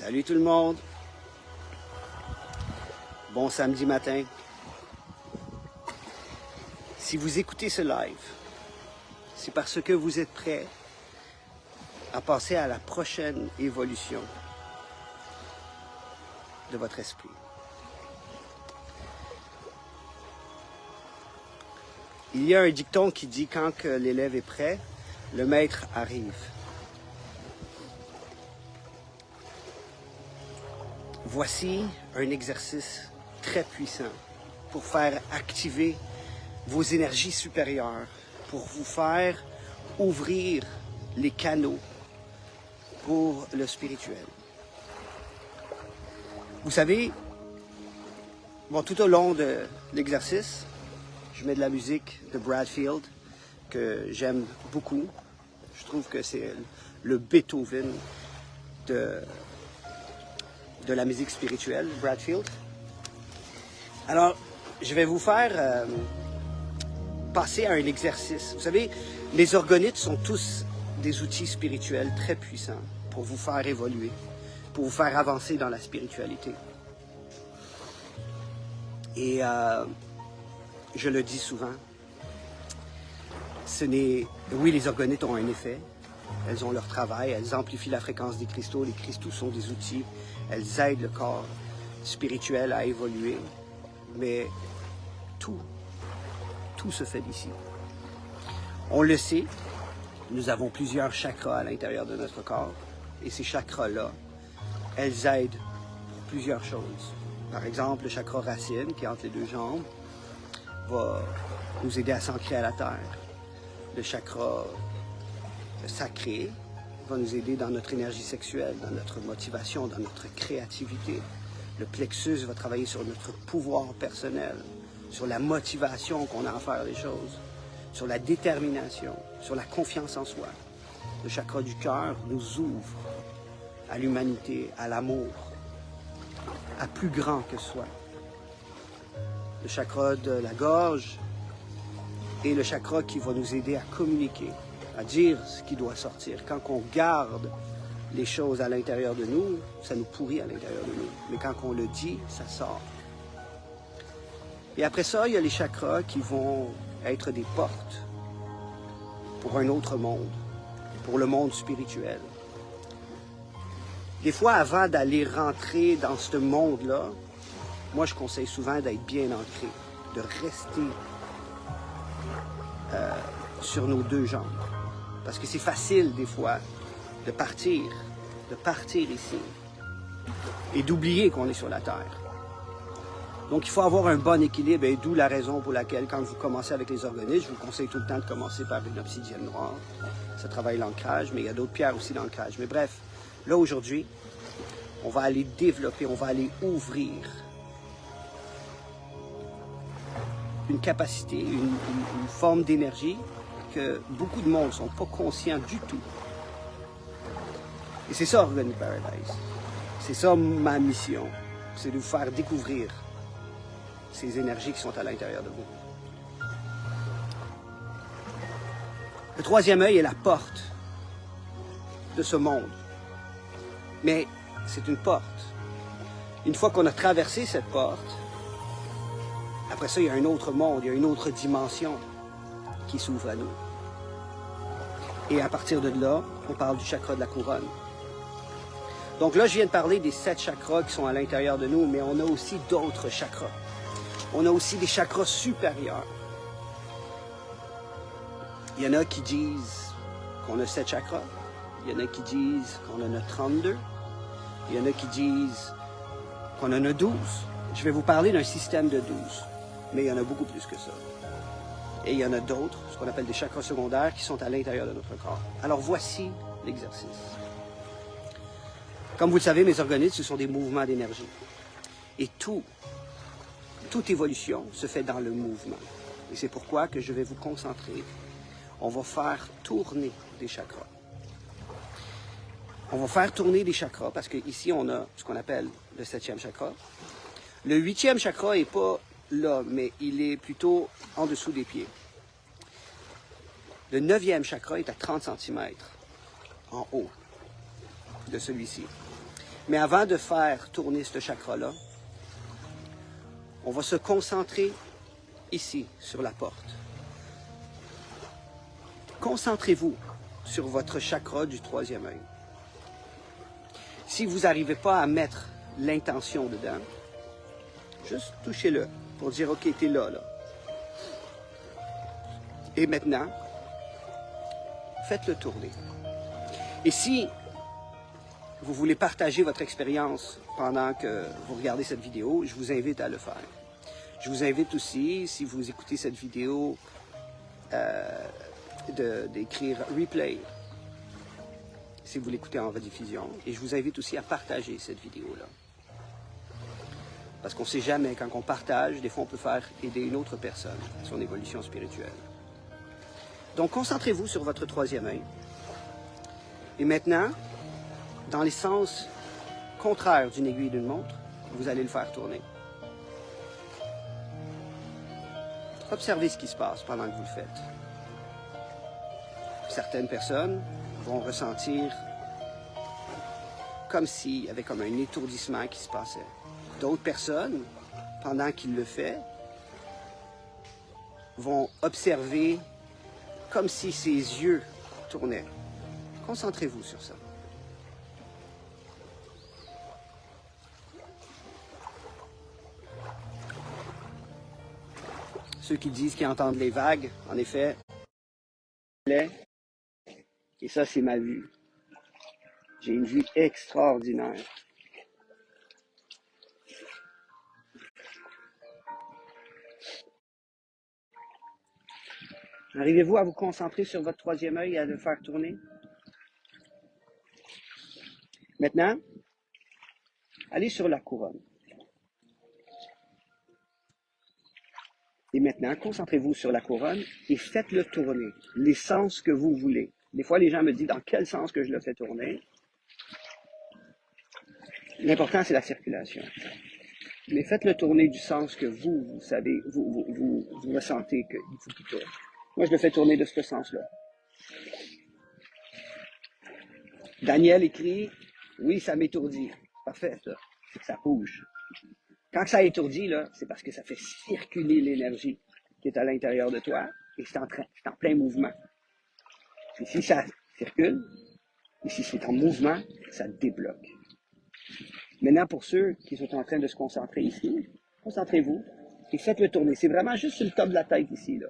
Salut tout le monde. Bon samedi matin. Si vous écoutez ce live, c'est parce que vous êtes prêts à passer à la prochaine évolution de votre esprit. Il y a un dicton qui dit quand l'élève est prêt, le maître arrive. Voici un exercice très puissant pour faire activer vos énergies supérieures, pour vous faire ouvrir les canaux pour le spirituel. Vous savez, tout au long de l'exercice, je mets de la musique de Brad Field que j'aime beaucoup. Je trouve que c'est le Beethoven de la musique spirituelle, Brad Field. Alors, je vais vous faire passer à un exercice. Vous savez, les orgonites sont tous des outils spirituels très puissants pour vous faire évoluer, pour vous faire avancer dans la spiritualité. Et je le dis souvent, oui, les orgonites ont un effet, elles ont leur travail, elles amplifient la fréquence des cristaux, les cristaux sont des outils, elles aident le corps spirituel à évoluer, mais tout se fait d'ici. On le sait, nous avons plusieurs chakras à l'intérieur de notre corps, et ces chakras-là, elles aident pour plusieurs choses. Par exemple, le chakra racine, qui est entre les deux jambes, va nous aider à s'ancrer à la terre. Le chakra sacré va nous aider dans notre énergie sexuelle, dans notre motivation, dans notre créativité. Le plexus va travailler sur notre pouvoir personnel, sur la motivation qu'on a à faire les choses, sur la détermination, sur la confiance en soi. Le chakra du cœur nous ouvre à l'humanité, à l'amour, à plus grand que soi. Le chakra de la gorge est le chakra qui va nous aider à communiquer, à dire ce qui doit sortir. Quand on garde les choses à l'intérieur de nous, ça nous pourrit à l'intérieur de nous. Mais quand on le dit, ça sort. Et après ça, il y a les chakras qui vont être des portes pour un autre monde, pour le monde spirituel. Des fois, avant d'aller rentrer dans ce monde-là, moi, je conseille souvent d'être bien ancré, de rester sur nos deux jambes. Parce que c'est facile, des fois, de partir ici et d'oublier qu'on est sur la Terre. Donc, il faut avoir un bon équilibre, et d'où la raison pour laquelle, quand vous commencez avec les organismes, je vous conseille tout le temps de commencer par une obsidienne noire. Ça travaille l'ancrage, mais il y a d'autres pierres aussi d'ancrage. Mais bref, là, aujourd'hui, on va aller développer, on va aller ouvrir une capacité, une forme d'énergie que beaucoup de monde ne sont pas conscients du tout. Et c'est ça, Organic Paradise. C'est ça ma mission. C'est de vous faire découvrir ces énergies qui sont à l'intérieur de vous. Le troisième œil est la porte de ce monde. Mais c'est une porte. Une fois qu'on a traversé cette porte, après ça, il y a un autre monde, il y a une autre dimension qui s'ouvre à nous. Et à partir de là, on parle du chakra de la couronne. Donc là, je viens de parler des 7 chakras qui sont à l'intérieur de nous, mais on a aussi d'autres chakras. On a aussi des chakras supérieurs. Il y en a qui disent qu'on a 7 chakras. Il y en a qui disent qu'on en a 32. Il y en a qui disent qu'on en a 12. Je vais vous parler d'un système de 12, mais il y en a beaucoup plus que ça. Et il y en a d'autres, ce qu'on appelle des chakras secondaires, qui sont à l'intérieur de notre corps. Alors voici l'exercice. Comme vous le savez, mes organismes, ce sont des mouvements d'énergie. Et toute évolution se fait dans le mouvement. Et c'est pourquoi que je vais vous concentrer. On va faire tourner des chakras. On va faire tourner des chakras parce qu'ici, on a ce qu'on appelle le 7e chakra. Le 8e chakra n'est pas là, mais il est plutôt en dessous des pieds. Le 9e chakra est à 30 cm en haut de celui-ci. Mais avant de faire tourner ce chakra-là, on va se concentrer ici, sur la porte. Concentrez-vous sur votre chakra du troisième œil. Si vous n'arrivez pas à mettre l'intention dedans, juste touchez-le pour dire « Ok, t'es là, là. » Et maintenant, faites-le tourner. Et si vous voulez partager votre expérience pendant que vous regardez cette vidéo, je vous invite à le faire. Je vous invite aussi, si vous écoutez cette vidéo, d'écrire « replay » si vous l'écoutez en rediffusion. Et je vous invite aussi à partager cette vidéo-là. Parce qu'on ne sait jamais, quand on partage, des fois on peut faire aider une autre personne à son évolution spirituelle. Donc concentrez-vous sur votre troisième œil. Et maintenant, dans les sens contraires d'une aiguille d'une montre, vous allez le faire tourner. Observez ce qui se passe pendant que vous le faites. Certaines personnes vont ressentir comme s'il y avait comme un étourdissement qui se passait. D'autres personnes, pendant qu'il le fait, vont observer comme si ses yeux tournaient. Concentrez-vous sur ça. Ceux qui disent qu'ils entendent les vagues, en effet, et ça c'est ma vue. J'ai une vue extraordinaire. Arrivez-vous à vous concentrer sur votre troisième œil et à le faire tourner? Maintenant, allez sur la couronne. Et maintenant, concentrez-vous sur la couronne et faites-le tourner, les sens que vous voulez. Des fois, les gens me disent dans quel sens que je le fais tourner. L'important, c'est la circulation. Mais faites-le tourner du sens que vous savez, vous ressentez qu'il faut qu'il tourne. Moi, je le fais tourner de ce sens-là. Daniel écrit, oui, ça m'étourdit. Parfait, ça. C'est que ça bouge. Quand ça étourdit, là, c'est parce que ça fait circuler l'énergie qui est à l'intérieur de toi et c'est en plein mouvement. Et si ça circule, et si c'est en mouvement, ça débloque. Maintenant, pour ceux qui sont en train de se concentrer ici, concentrez-vous et faites-le tourner. C'est vraiment juste sur le top de la tête ici, là.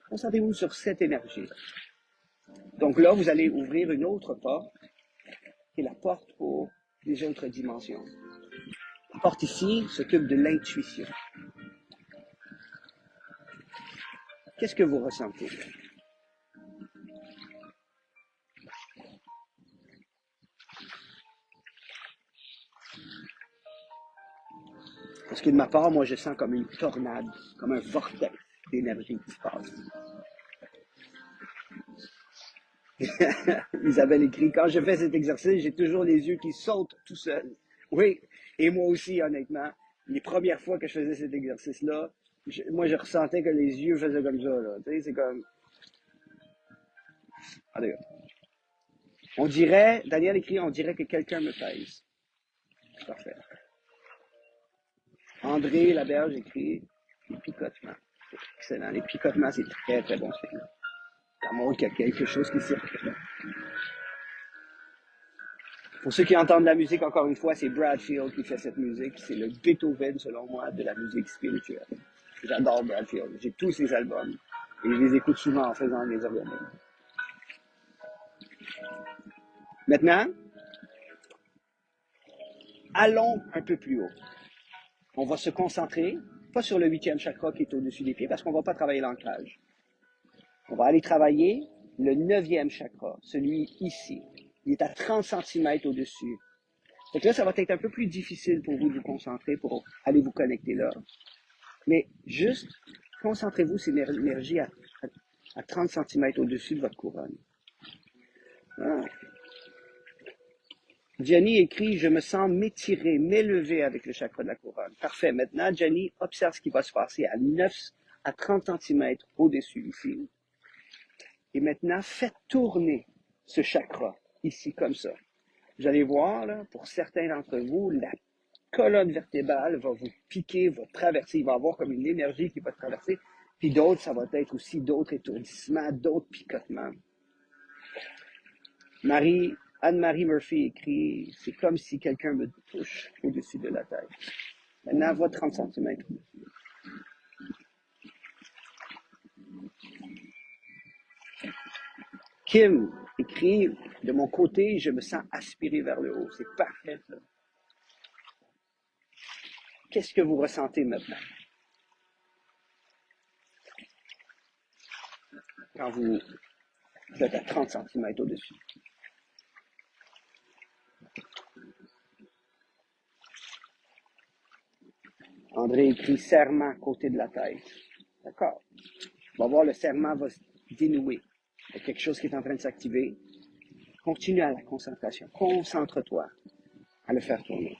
Concentrez-vous sur cette énergie. Donc là, vous allez ouvrir une autre porte, qui est la porte pour les autres dimensions. La porte ici s'occupe de l'intuition. Qu'est-ce que vous ressentez? Parce que de ma part, moi, je sens comme une tornade, comme un vortex d'énergie qui se passe. Isabelle écrit, quand je fais cet exercice, j'ai toujours les yeux qui sautent tout seuls. Oui, et moi aussi, honnêtement, les premières fois que je faisais cet exercice-là, moi, je ressentais que les yeux faisaient comme ça, là. Tu sais, c'est comme... Allez. On dirait, Daniel écrit, on dirait que quelqu'un me pèse. Parfait. André Laberge écrit, les picotements. C'est excellent. Les picotements, c'est très, très bon signe. Ça montre qu'il y a quelque chose qui circule. Pour ceux qui entendent la musique, encore une fois, c'est Bradfield qui fait cette musique. C'est le Beethoven, selon moi, de la musique spirituelle. J'adore Bradfield. J'ai tous ses albums. Et je les écoute souvent en faisant les organes. Maintenant, allons un peu plus haut. On va se concentrer, pas sur le 8e chakra qui est au-dessus des pieds, parce qu'on ne va pas travailler l'ancrage. On va aller travailler le 9e chakra, celui ici. Il est à 30 cm au-dessus. Donc là, ça va être un peu plus difficile pour vous de vous concentrer, pour aller vous connecter là. Mais juste, concentrez-vous sur l'énergie à 30 cm au-dessus de votre couronne. Ah. Jenny écrit, je me sens m'étirer, m'élever avec le chakra de la couronne. Parfait. Maintenant, Jenny, observe ce qui va se passer à 30 cm au-dessus ici. Et maintenant, faites tourner ce chakra ici comme ça. Vous allez voir, là, pour certains d'entre vous, la colonne vertébrale va vous piquer, va traverser, il va y avoir comme une énergie qui va traverser, puis d'autres, ça va être aussi d'autres étourdissements, d'autres picotements. Anne-Marie Murphy écrit, c'est comme si quelqu'un me touche au-dessus de la tête. Maintenant, va 30 cm. Kim écrit, de mon côté, je me sens aspiré vers le haut. C'est parfait, ça. Qu'est-ce que vous ressentez maintenant quand vous êtes à 30 cm au-dessus? André écrit serment côté de la tête. D'accord. On va voir, le serment va se dénouer. Il y a quelque chose qui est en train de s'activer. Continue à la concentration. Concentre-toi à le faire tourner.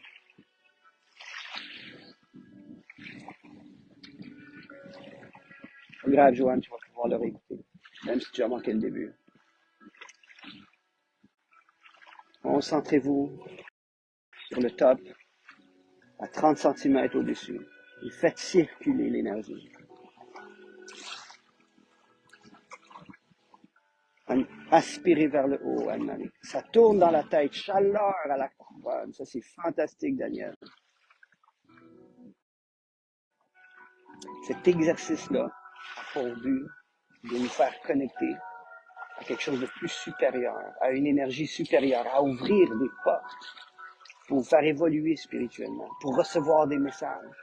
Pas grave, Joanne, tu vas pouvoir le réécouter, même si tu as manqué le début. Concentrez-vous sur le top, à 30 cm au-dessus, et faites circuler l'énergie. Aspirez vers le haut, Anne-Marie. Ça tourne dans la tête, chaleur à la couronne. Ça, c'est fantastique, Daniel. Cet exercice-là a pour but de nous faire connecter à quelque chose de plus supérieur, à une énergie supérieure, à ouvrir des portes pour vous faire évoluer spirituellement, pour recevoir des messages.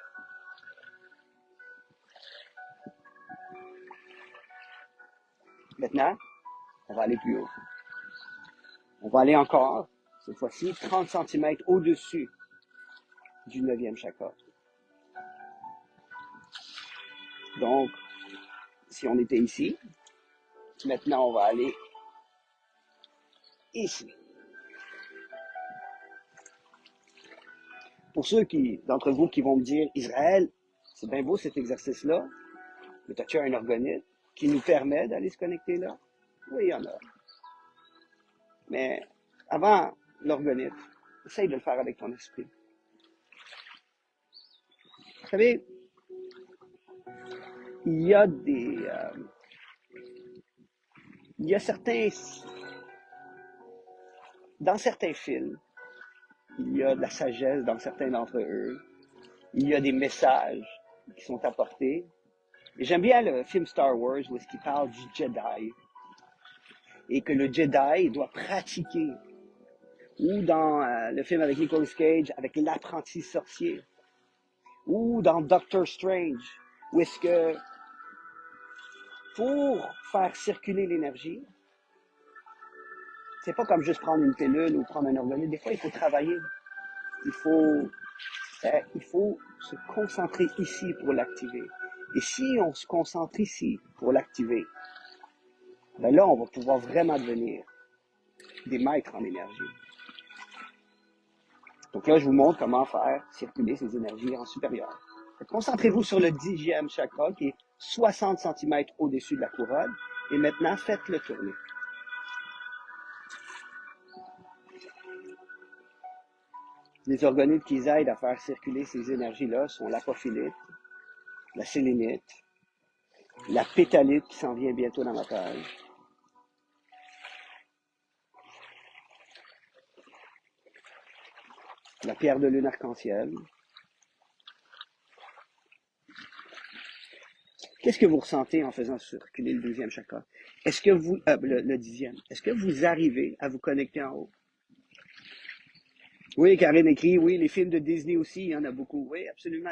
Maintenant, on va aller plus haut. On va aller encore, cette fois-ci, 30 cm au-dessus du 9e chakra. Donc, si on était ici, maintenant on va aller ici. Pour ceux d'entre vous qui vont me dire, Israël, c'est bien beau cet exercice-là, mais as-tu un organite qui nous permet d'aller se connecter là? Oui, il y en a. Mais avant l'orgonite, essaye de le faire avec ton esprit. Vous savez, il y a dans certains films, il y a de la sagesse dans certains d'entre eux. Il y a des messages qui sont apportés. Et j'aime bien le film Star Wars où est-ce qu'il parle du Jedi. Et que le Jedi doit pratiquer. Ou dans le film avec Nicolas Cage, avec l'apprenti sorcier. Ou dans Doctor Strange, où est-ce que pour faire circuler l'énergie, c'est pas comme juste prendre une pilule ou prendre un organite. Des fois, il faut travailler. Il faut se concentrer ici pour l'activer. Et si on se concentre ici pour l'activer, ben là, on va pouvoir vraiment devenir des maîtres en énergie. Donc là, je vous montre comment faire circuler ces énergies en supérieur. Concentrez-vous sur le 10e chakra qui est 60 cm au-dessus de la couronne. Et maintenant, faites-le tourner. Les organites qui aident à faire circuler ces énergies-là sont l'apophylite, la sélénite, la pétalite qui s'en vient bientôt dans ma page, la pierre de lune arc-en-ciel. Qu'est-ce que vous ressentez en faisant circuler le 12e chakra? Est-ce que vous, le 10e, est-ce que vous arrivez à vous connecter en haut? Oui, Karine écrit, oui, les films de Disney aussi, il y en a beaucoup. Oui, absolument.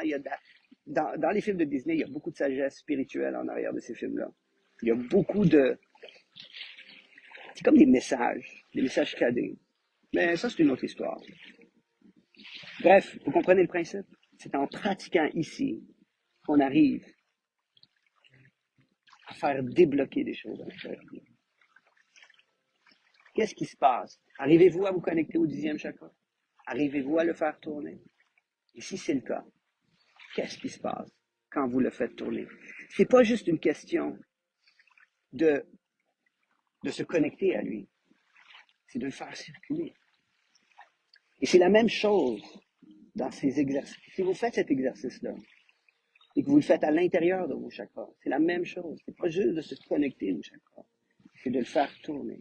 Dans les films de Disney, il y a beaucoup de sagesse spirituelle en arrière de ces films-là. Il y a beaucoup de... C'est comme des messages cadrés. Mais ça, c'est une autre histoire. Bref, vous comprenez le principe? C'est en pratiquant ici qu'on arrive à faire débloquer des choses à l'intérieur. Qu'est-ce qui se passe? Arrivez-vous à vous connecter au 10e chakra? Arrivez-vous à le faire tourner? Et si c'est le cas, qu'est-ce qui se passe quand vous le faites tourner? C'est pas juste une question de se connecter à lui. C'est de le faire circuler. Et c'est la même chose dans ces exercices. Si vous faites cet exercice-là, et que vous le faites à l'intérieur de vos chakras, c'est la même chose. C'est pas juste de se connecter aux chakras, c'est de le faire tourner.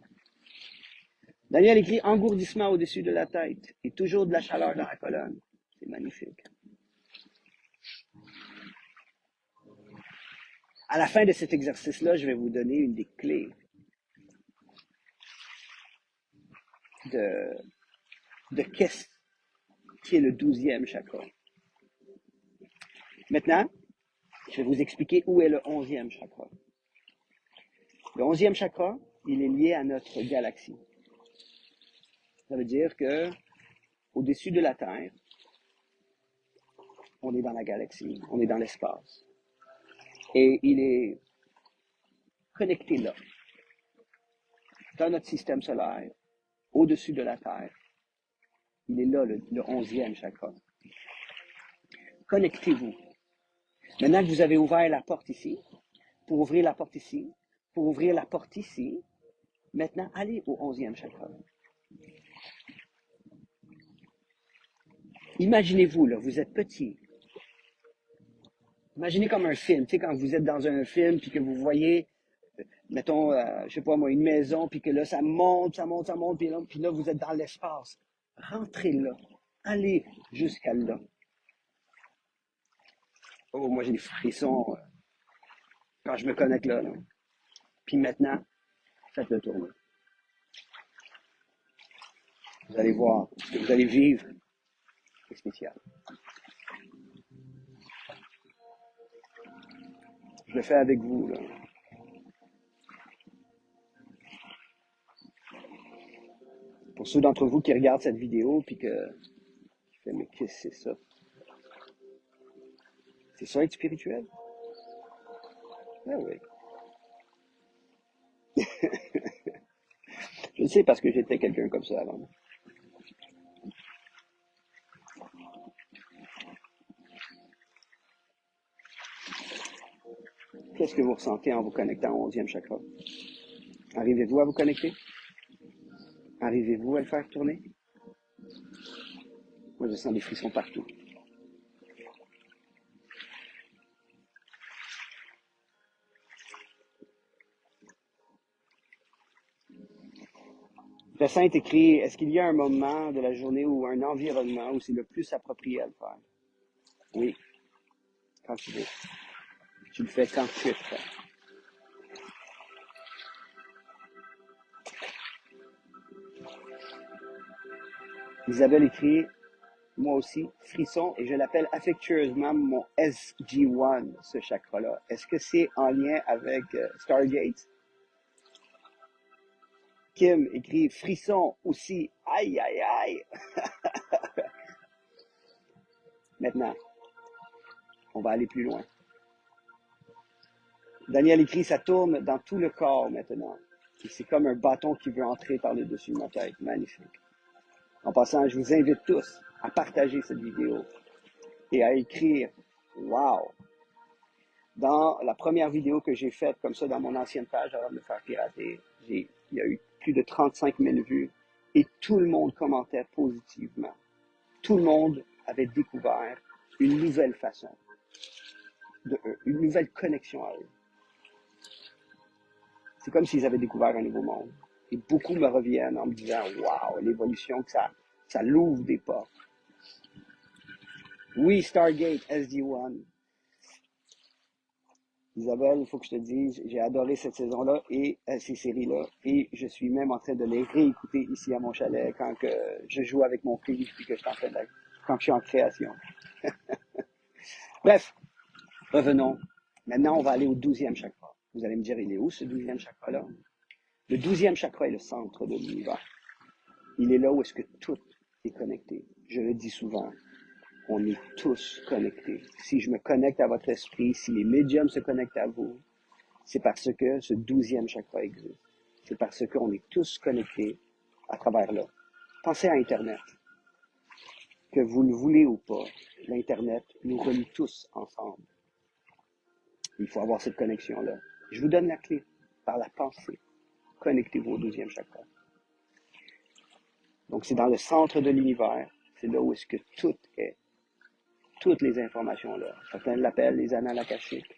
Daniel écrit engourdissement au-dessus de la tête et toujours de la chaleur dans la colonne. C'est magnifique. À la fin de cet exercice-là, je vais vous donner une des clés de qu'est-ce qui est le 12e chakra. Maintenant, je vais vous expliquer où est le 11e chakra. Le 11e chakra, il est lié à notre galaxie. Ça veut dire que au-dessus de la Terre, on est dans la galaxie, on est dans l'espace. Et il est connecté là, dans notre système solaire, au-dessus de la Terre. Il est là, le 11e chakra. Connectez-vous. Maintenant que vous avez ouvert la porte ici, pour ouvrir la porte ici, pour ouvrir la porte ici, maintenant, allez au 11e chakra. Imaginez-vous, là, vous êtes petit. Imaginez comme un film, tu sais, quand vous êtes dans un film, puis que vous voyez, mettons, je sais pas moi, une maison, puis que là, ça monte, puis là, vous êtes dans l'espace. Rentrez là. Allez jusqu'à là. Oh, moi, j'ai des frissons quand je me connecte là. Puis maintenant, faites le tour. Vous allez voir ce que vous allez vivre. C'est spécial. Je le fais avec vous, là. Pour ceux d'entre vous qui regardent cette vidéo, puis mais qu'est-ce que c'est ça? C'est ça être spirituel? Ah oui. Je le sais parce que j'étais quelqu'un comme ça avant. Qu'est-ce que vous ressentez en vous connectant au 11e chakra? Arrivez-vous à vous connecter? Arrivez-vous à le faire tourner? Moi, je sens des frissons partout. Le saint est écrit, est-ce qu'il y a un moment de la journée ou un environnement où c'est le plus approprié à le faire? Oui, quand tu veux. Tu le fais quand tu es prêt. Isabelle écrit, moi aussi, frisson, et je l'appelle affectueusement mon SG1, ce chakra-là. Est-ce que c'est en lien avec Stargate? Kim écrit, frisson aussi, aïe, aïe, aïe. Maintenant, on va aller plus loin. Daniel écrit, ça tourne dans tout le corps maintenant. C'est comme un bâton qui veut entrer par le dessus de ma tête. Magnifique. En passant, je vous invite tous à partager cette vidéo et à écrire « Wow ». Dans la première vidéo que j'ai faite comme ça dans mon ancienne page avant de me faire pirater, il y a eu plus de 35 000 vues et tout le monde commentait positivement. Tout le monde avait découvert une nouvelle façon, une nouvelle connexion à eux. C'est comme s'ils avaient découvert un nouveau monde. Et beaucoup me reviennent en me disant « Wow, l'évolution que ça l'ouvre des portes. » Oui, Stargate, SD1. Isabelle, il faut que je te dise, j'ai adoré cette saison-là et ces séries-là. Et je suis même en train de les réécouter ici à mon chalet quand que je joue avec mon fils et que je suis en train de, quand je suis en création. Bref, revenons. Maintenant, on va aller au 12e chakra. Vous allez me dire, il est où ce 12e chakra-là? Le 12e chakra est le centre de l'univers. Il est là où est-ce que tout est connecté. Je le dis souvent, on est tous connectés. Si je me connecte à votre esprit, si les médiums se connectent à vous, c'est parce que ce 12e chakra existe. C'est parce qu'on est tous connectés à travers là. Pensez à Internet. Que vous le voulez ou pas, l'Internet nous relie tous ensemble. Il faut avoir cette connexion-là. Je vous donne la clé par la pensée. Connectez-vous au 12e chakra. Donc, c'est dans le centre de l'univers. C'est là où est-ce que tout est. Toutes les informations là. Certains l'appellent les annales akashiques.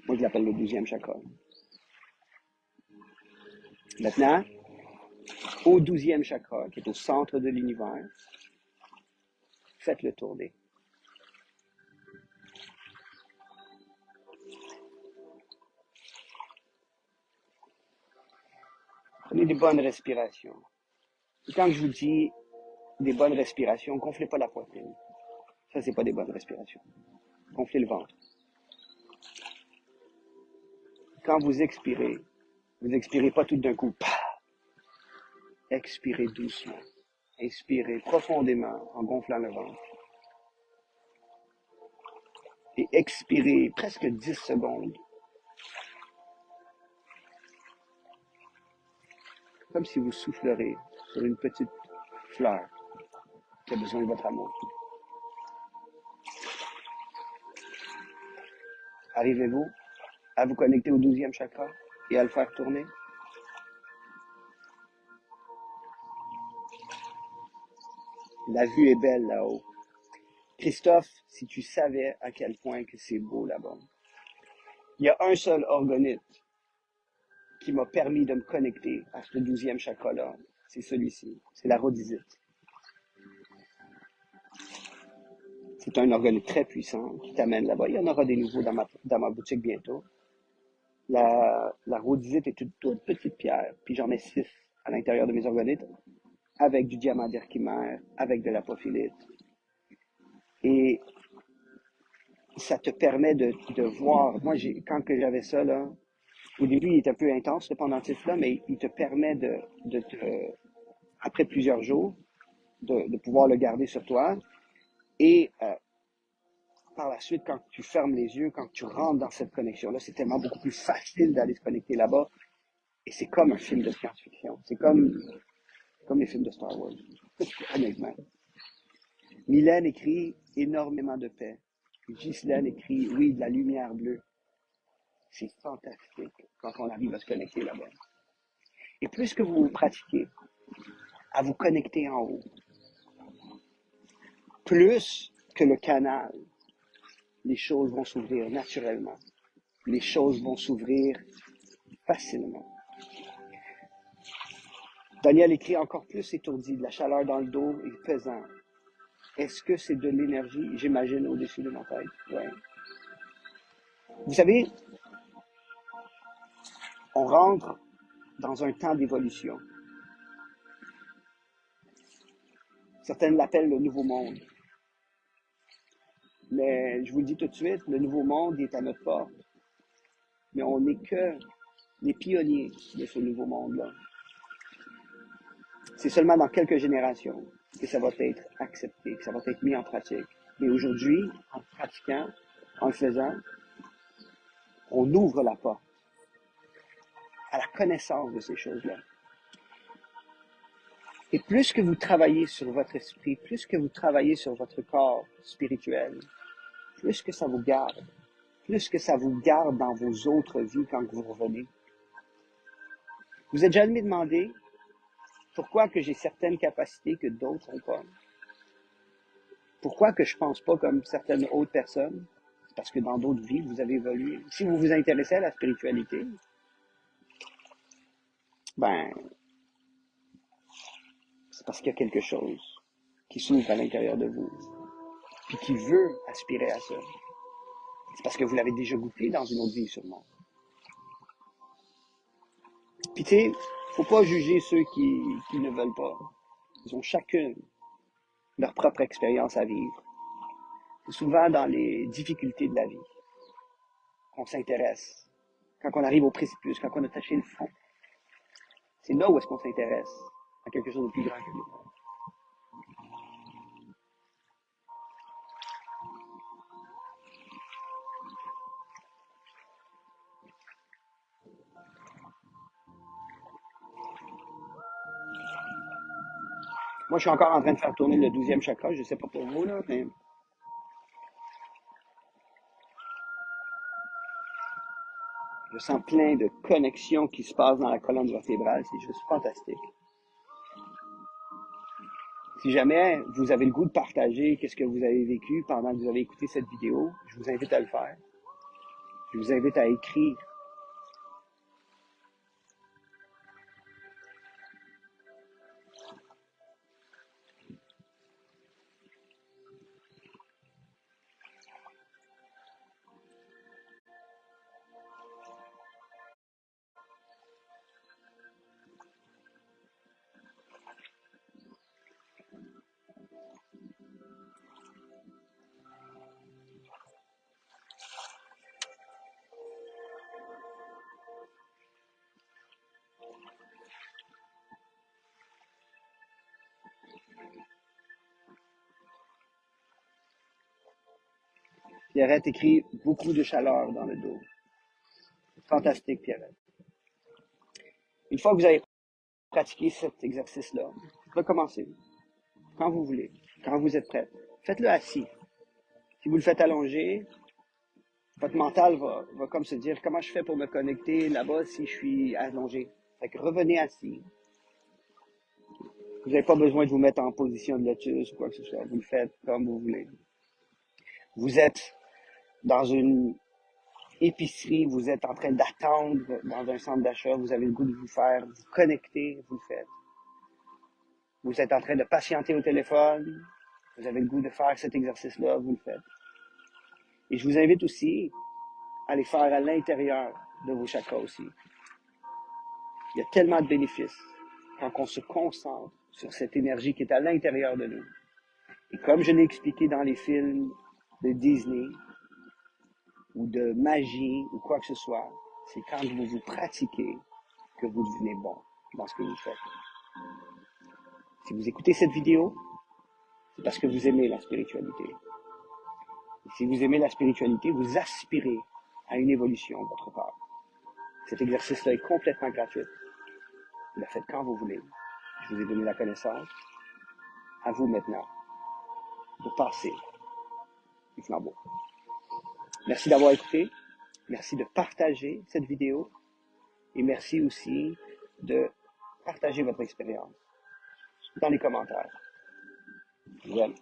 Moi, je l'appelle le 12e chakra. Maintenant, au 12e chakra, qui est au centre de l'univers, faites-le tourner. Prenez des bonnes respirations. Et quand je vous dis des bonnes respirations, gonflez pas la poitrine. Ça, c'est pas des bonnes respirations. Gonflez le ventre. Quand vous expirez pas tout d'un coup. Expirez doucement. Inspirez profondément en gonflant le ventre. Et expirez presque 10 secondes. Comme si vous souffleriez sur une petite fleur qui a besoin de votre amour. Arrivez-vous à vous connecter au 12e chakra et à le faire tourner? La vue est belle là-haut. Christophe, si tu savais à quel point que c'est beau là-bas. Il y a un seul organite qui m'a permis de me connecter à ce 12e chakra-là. C'est celui-ci. C'est la rhodisite. C'est un organite très puissant qui t'amène là-bas. Il y en aura des nouveaux dans ma boutique bientôt. La rhodisite est une toute petite pierre, puis j'en mets 6 à l'intérieur de mes organites, avec du diamant d'Herkimer, avec de l'apophylite. Et ça te permet de voir. Moi, quand que j'avais ça, là, au début, il est un peu intense, ce pendentif-là, mais il te permet après plusieurs jours, de pouvoir le garder sur toi. Et par la suite, quand tu fermes les yeux, quand tu rentres dans cette connexion-là, c'est tellement beaucoup plus facile d'aller se connecter là-bas. Et c'est comme un film de science-fiction. C'est comme les films de Star Wars, honnêtement. Mylène écrit énormément de paix. Ghislaine écrit, oui, de la lumière bleue. C'est fantastique quand on arrive à se connecter là-bas. Et plus que vous pratiquez à vous connecter en haut, plus que le canal, les choses vont s'ouvrir naturellement. Les choses vont s'ouvrir facilement. Daniel écrit encore plus étourdi, de la chaleur dans le dos et pesant. Est-ce que c'est de l'énergie, j'imagine, au-dessus de ma tête? Ouais. Vous savez, on rentre dans un temps d'évolution. Certains l'appellent le nouveau monde. Mais je vous le dis tout de suite, le nouveau monde est à notre porte. Mais on n'est que les pionniers de ce nouveau monde-là. C'est seulement dans quelques générations que ça va être accepté, que ça va être mis en pratique. Mais aujourd'hui, en pratiquant, en le faisant, on ouvre la porte à la connaissance de ces choses-là. Et plus que vous travaillez sur votre esprit, plus que vous travaillez sur votre corps spirituel, plus que ça vous garde dans vos autres vies quand vous revenez. Vous êtes jamais demandé pourquoi que j'ai certaines capacités que d'autres n'ont pas? Pourquoi que je pense pas comme certaines autres personnes? C'est parce que dans d'autres vies, vous avez évolué. Si vous vous intéressez à la spiritualité, c'est parce qu'il y a quelque chose qui s'ouvre à l'intérieur de vous, puis qui veut aspirer à ça. C'est parce que vous l'avez déjà goûté dans une autre vie, sûrement. Puis tu sais, faut pas juger ceux qui ne veulent pas. Ils ont chacune leur propre expérience à vivre. C'est souvent dans les difficultés de la vie qu'on s'intéresse. Quand on arrive au précipice, quand on a touché le fond, c'est là où est-ce qu'on s'intéresse à quelque chose de plus grand que nous. Moi, je suis encore en train de faire tourner le 12e chakra. Je ne sais pas pour vous, là, mais je sens plein de connexions qui se passent dans la colonne vertébrale. C'est juste fantastique. Si jamais vous avez le goût de partager qu'est-ce que vous avez vécu pendant que vous avez écouté cette vidéo, je vous invite à le faire. Je vous invite à écrire. Pierrette écrit beaucoup de chaleur dans le dos. Fantastique, Pierrette. Une fois que vous avez pratiqué cet exercice-là, recommencez. Quand vous voulez, quand vous êtes prêt. Faites-le assis. Si vous le faites allongé, votre mental va comme se dire comment je fais pour me connecter là-bas si je suis allongé. Fait que revenez assis. Vous n'avez pas besoin de vous mettre en position de lotus ou quoi que ce soit. Vous le faites comme vous voulez. Vous êtes dans une épicerie, vous êtes en train d'attendre dans un centre d'achat, vous avez le goût de vous faire vous connecter, vous le faites. Vous êtes en train de patienter au téléphone, vous avez le goût de faire cet exercice-là, vous le faites. Et je vous invite aussi à les faire à l'intérieur de vos chakras aussi. Il y a tellement de bénéfices quand on se concentre sur cette énergie qui est à l'intérieur de nous. Et comme je l'ai expliqué dans les films de Disney, ou de magie, ou quoi que ce soit, c'est quand vous vous pratiquez que vous devenez bon dans ce que vous faites. Si vous écoutez cette vidéo, c'est parce que vous aimez la spiritualité. Et si vous aimez la spiritualité, vous aspirez à une évolution de votre part. Cet exercice-là est complètement gratuit. Vous le faites quand vous voulez. Je vous ai donné la connaissance. À vous maintenant de passer du flambeau. Merci d'avoir écouté. Merci de partager cette vidéo. Et merci aussi de partager votre expérience dans les commentaires. Je vous aime.